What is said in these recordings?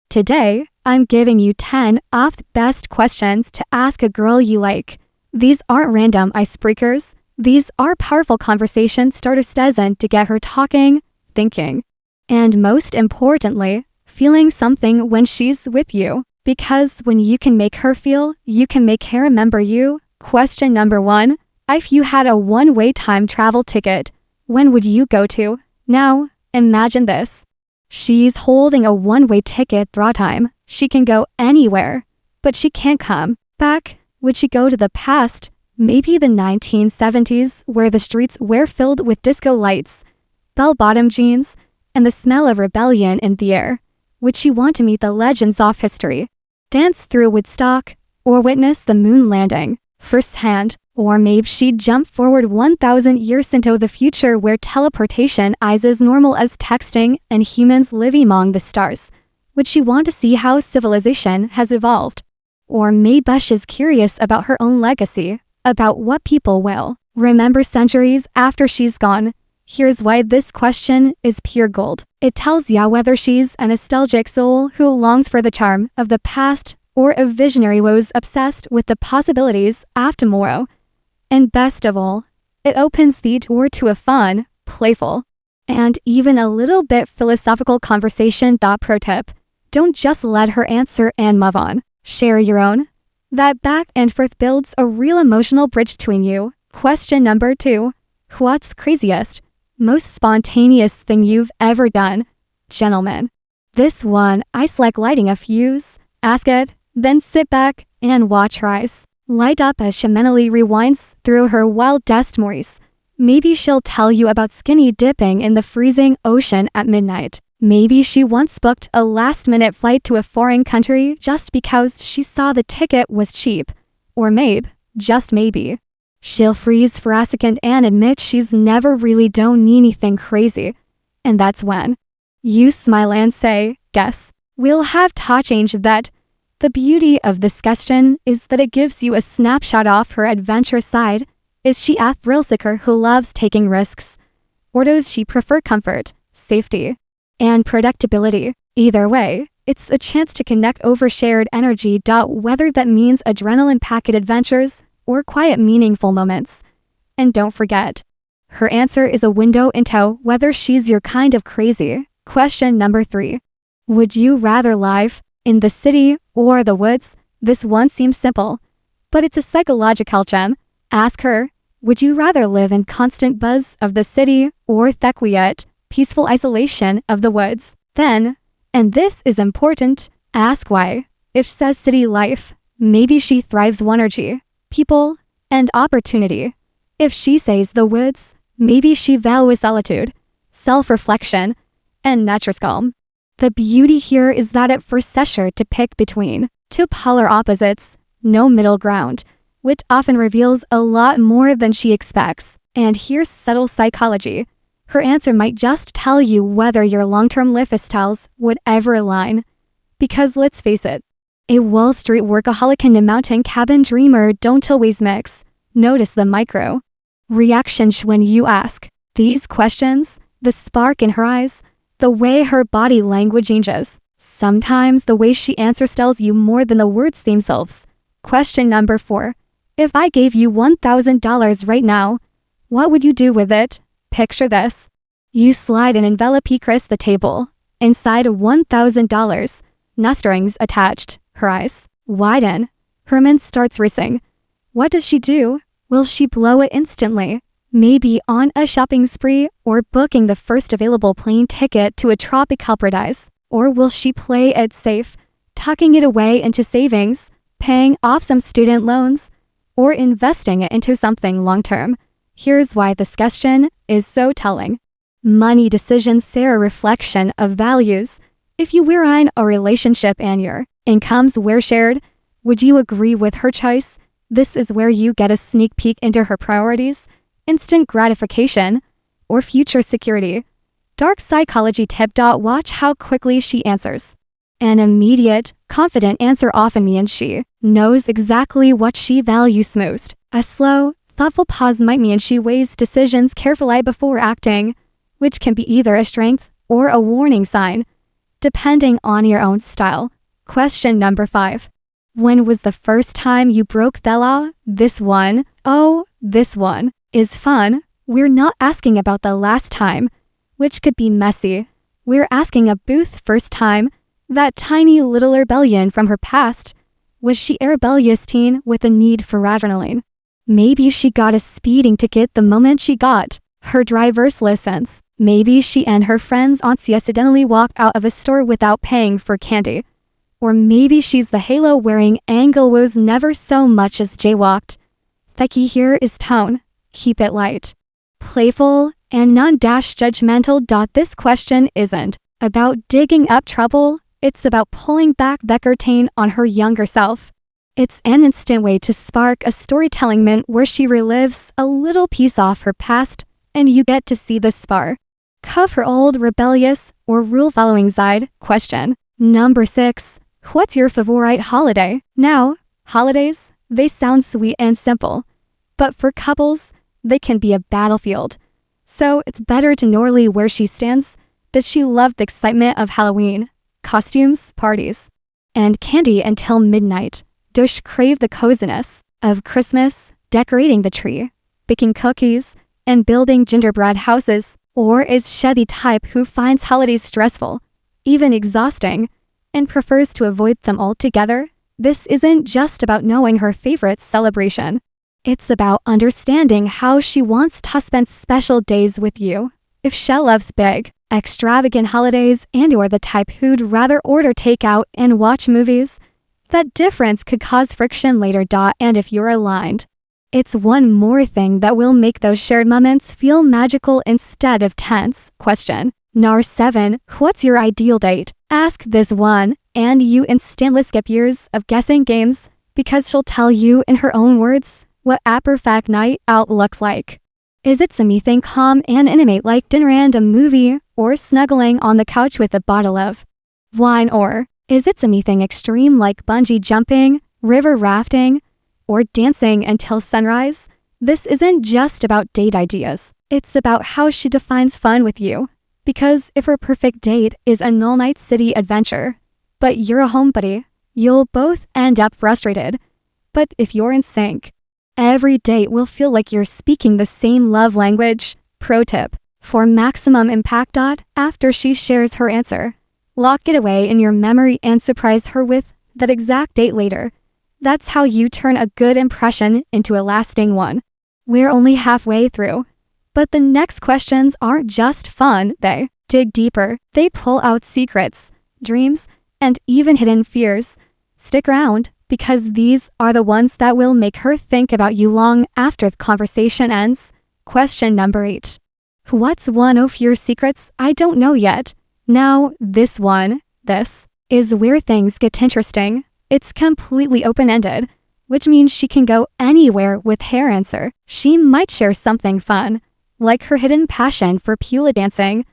Today, I'm giving you 10 of the best questions to ask a girl you like. These aren't random icebreakers. These are powerful conversation starters designed to get her talking, thinking, and most importantly, feeling something when she's with you. Because when you can make her feel, you can make her remember you. Question number 1. If you had a one-way time travel ticket, when would you go to? Now, imagine this. She's holding a one-way ticket through time. She can go anywhere, but she can't come back. Would she go to the past? Maybe the 1970s, where the streets were filled with disco lights, bell-bottom jeans, and the smell of rebellion in the air. Would she want to meet the legends of history, dance through Woodstock, or witness the moon landing firsthand? Or maybe she'd jump forward 1,000 years into the future where teleportation is as normal as texting and humans living among the stars. Would she want to see how civilization has evolved? Or maybe she's curious about her own legacy, about what people will remember centuries after she's gone. Here's why this question is pure gold. It tells ya whether she's a nostalgic soul who longs for the charm of the past or a visionary who's obsessed with the possibilities of tomorrow. And best of all, it opens the door to a fun, playful, and even a little bit philosophical conversation. Pro tip: don't just let her answer and move on. Share your own. That back and forth builds a real emotional bridge between you. Question number 2. What's craziest, most spontaneous thing you've ever done? Gentlemen, this one I's like lighting a fuse. Ask it, then sit back and watch her eyes light up as she mentally rewinds through her wildest memories. Maybe she'll tell you about skinny dipping in the freezing ocean at midnight. Maybe she once booked a last-minute flight to a foreign country just because she saw the ticket was cheap. Or maybe, just maybe, she'll freeze for a second and admit she's never really done anything crazy. And that's when you smile and say, guess, we'll have to change that. The beauty of this question is that it gives you a snapshot of her adventurous side. Is she a thrill seeker who loves taking risks? Or does she prefer comfort, safety, and predictability? Either way, it's a chance to connect over shared energy. Whether that means adrenaline-packed adventures or quiet, meaningful moments. And don't forget, her answer is a window into whether she's your kind of crazy. Question number 3. Would you rather live in the city or the woods? This one seems simple, but it's a psychological gem. Ask her, would you rather live in constant buzz of the city or the quiet, peaceful isolation of the woods? Then, and this is important, ask why. If she says city life, maybe she thrives on energy, people, and opportunity. If she says the woods, maybe she values solitude, self-reflection, and nature's calm. The beauty here is that it forces her to pick between two polar opposites, no middle ground, which often reveals a lot more than she expects. And here's subtle psychology. Her answer might just tell you whether your long-term lifestyles would ever align. Because let's face it, a Wall Street workaholic and a mountain cabin dreamer don't always mix. Notice the micro reactions when you ask these questions, the spark in her eyes, the way her body language changes. Sometimes the way she answers tells you more than the words themselves. Question number 4. If I gave you $1,000 right now, what would you do with it? Picture this. You slide an envelope across the table. Inside $1,000. Nest rings attached. Her eyes widen. Herman starts racing. What does she do? Will she blow it instantly? Maybe on a shopping spree or booking the first available plane ticket to a tropical paradise? Or will she play it safe, tucking it away into savings, paying off some student loans, or investing it into something long-term? Here's why this question is so telling. Money decisions are a reflection of values. If you were in a relationship and your incomes were shared, would you agree with her choice? This is where you get a sneak peek into her priorities. Instant gratification, or future security. Dark psychology tip. Watch how quickly she answers. An immediate, confident answer often means she knows exactly what she values most. A slow, thoughtful pause might mean she weighs decisions carefully before acting, which can be either a strength or a warning sign. depending on your own style. Question number 5. When was the first time you broke the law? This one is fun. We're not asking about the last time, which could be messy. We're asking a Booth first time, that tiny little rebellion from her past. Was she a rebellious teen with a need for adrenaline? Maybe she got a speeding ticket the moment she got her driver's license. Maybe she and her friends accidentally walked out of a store without paying for candy. Or maybe she's the halo-wearing angle was never so much as jaywalked. The key here is tone. Keep it light, playful, and non-judgmental. This question isn't about digging up trouble, it's about pulling back the curtain on her younger self. It's an instant way to spark a storytelling moment where she relives a little piece of her past, and you get to see the spark of her old rebellious or rule-following side. Question number 6. What's your favorite holiday? Now, holidays, they sound sweet and simple, but for couples, they can be a battlefield. So it's better to know where she stands. Does she love the excitement of Halloween, costumes, parties, and candy until midnight? Does she crave the coziness of Christmas, decorating the tree, baking cookies, and building gingerbread houses? Or is she the type who finds holidays stressful, even exhausting, and prefers to avoid them altogether? This isn't just about knowing her favorite celebration. It's about understanding how she wants to spend special days with you. If she loves big, extravagant holidays and/or the type who'd rather order takeout and watch movies, that difference could cause friction later. And if you're aligned, it's one more thing that will make those shared moments feel magical instead of tense. Question number 7. What's your ideal date? Ask this one, and you instantly skip years of guessing games, because she'll tell you in her own words what a perfect night out looks like. Is it something calm and intimate like dinner and a movie, or snuggling on the couch with a bottle of wine? Or is it something extreme like bungee jumping, river rafting, or dancing until sunrise? This isn't just about date ideas. It's about how she defines fun with you. Because if her perfect date is a all-night city adventure, but you're a homebody, you'll both end up frustrated. But if you're in sync, every date will feel like you're speaking the same love language. Pro tip for maximum impact. After she shares her answer, lock it away in your memory and surprise her with that exact date later. That's how you turn a good impression into a lasting one. We're only halfway through. But the next questions aren't just fun, they dig deeper. They pull out secrets, dreams, and even hidden fears. Stick around, because these are the ones that will make her think about you long after the conversation ends. Question number 8. What's one of your secrets I don't know yet? Now, this is where things get interesting. It's completely open-ended, which means she can go anywhere with her answer. She might share something fun, like her hidden passion for pula dancing,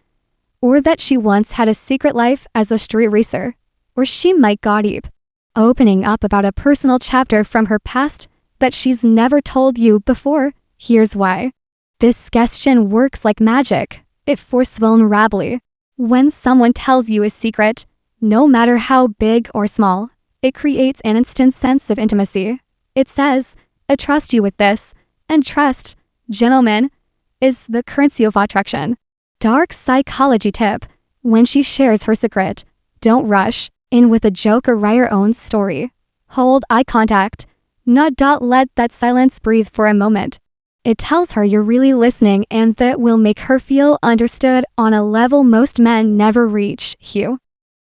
or that she once had a secret life as a street racer, or she might go deep, opening up about a personal chapter from her past that she's never told you before. Here's why. This question works like magic. It forces vulnerability. When someone tells you a secret, no matter how big or small, it creates an instant sense of intimacy. It says, I trust you with this, and trust, gentlemen, is the currency of attraction. Dark psychology tip. When she shares her secret, don't rush in with a joke or write your own story. Hold eye contact. Not let that silence breathe for a moment. It tells her you're really listening, and that will make her feel understood on a level most men never reach.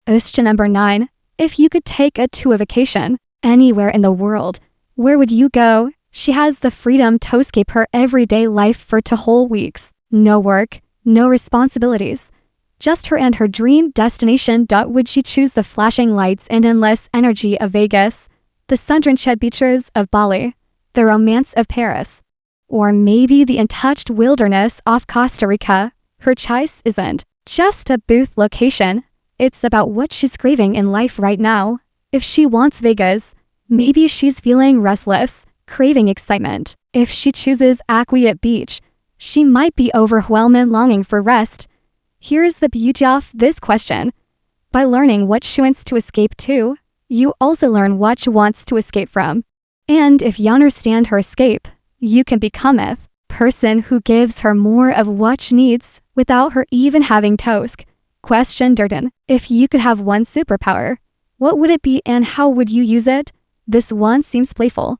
Question number 9. If you could take a vacation anywhere in the world, where would you go? She has the freedom to escape her everyday life for 2 whole weeks. No work, no responsibilities. Just her and her dream destination. Would she choose the flashing lights and endless energy of Vegas, the sun-drenched beaches of Bali, the romance of Paris, or maybe the untouched wilderness of Costa Rica? Her choice isn't just a Booth location. It's about what she's craving in life right now. If she wants Vegas, maybe she's feeling restless, craving excitement. If she chooses Aquia Beach, she might be overwhelmed and longing for rest. Here's the beauty of this question. By learning what she wants to escape to, you also learn what she wants to escape from. And if you understand her escape, you can become a person who gives her more of what she needs without her even having to ask. Question Durden. If you could have one superpower, what would it be and how would you use it? This one seems playful.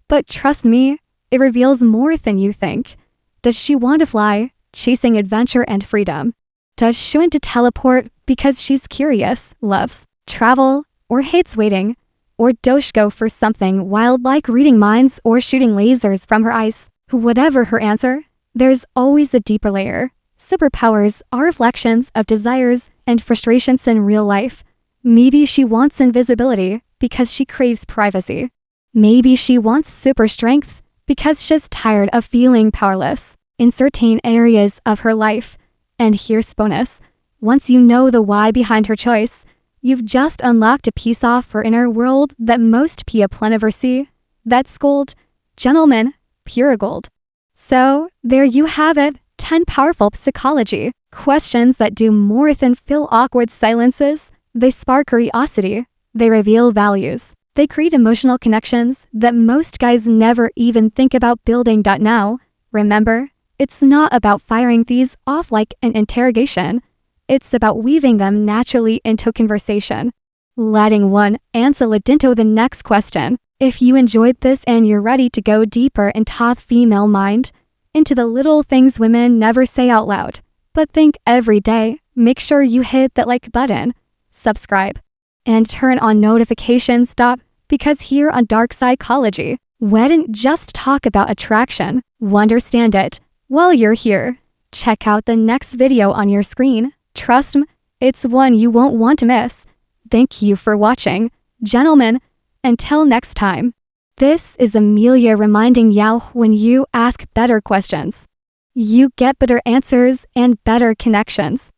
But trust me, it reveals more than you think. Does she want to fly, chasing adventure and freedom? Does she want to teleport because she's curious, loves travel, or hates waiting? Or does she go for something wild like reading minds or shooting lasers from her eyes? Whatever her answer, there's always a deeper layer. Superpowers are reflections of desires and frustrations in real life. Maybe she wants invisibility because she craves privacy. Maybe she wants super strength because she's tired of feeling powerless in certain areas of her life. And here's bonus. Once you know the why behind her choice, you've just unlocked a piece of her inner world that most people never see. That's gold. Gentlemen, pure gold. So, there you have it. 10 powerful psychology questions that do more than fill awkward silences. They spark curiosity. They reveal values. They create emotional connections that most guys never even think about building. Now, remember, it's not about firing these off like an interrogation. It's about weaving them naturally into conversation. Letting one answer lead into the next question. If you enjoyed this and you're ready to go deeper into the female mind, into the little things women never say out loud, but think every day, make sure you hit that like button, subscribe, and turn on notifications. Because here on Dark Psychology, we didn't just talk about attraction, we understand it. While you're here, check out the next video on your screen. Trust me, it's one you won't want to miss. Thank you for watching, gentlemen. Until next time. This is Amelia reminding you, when you ask better questions, you get better answers and better connections.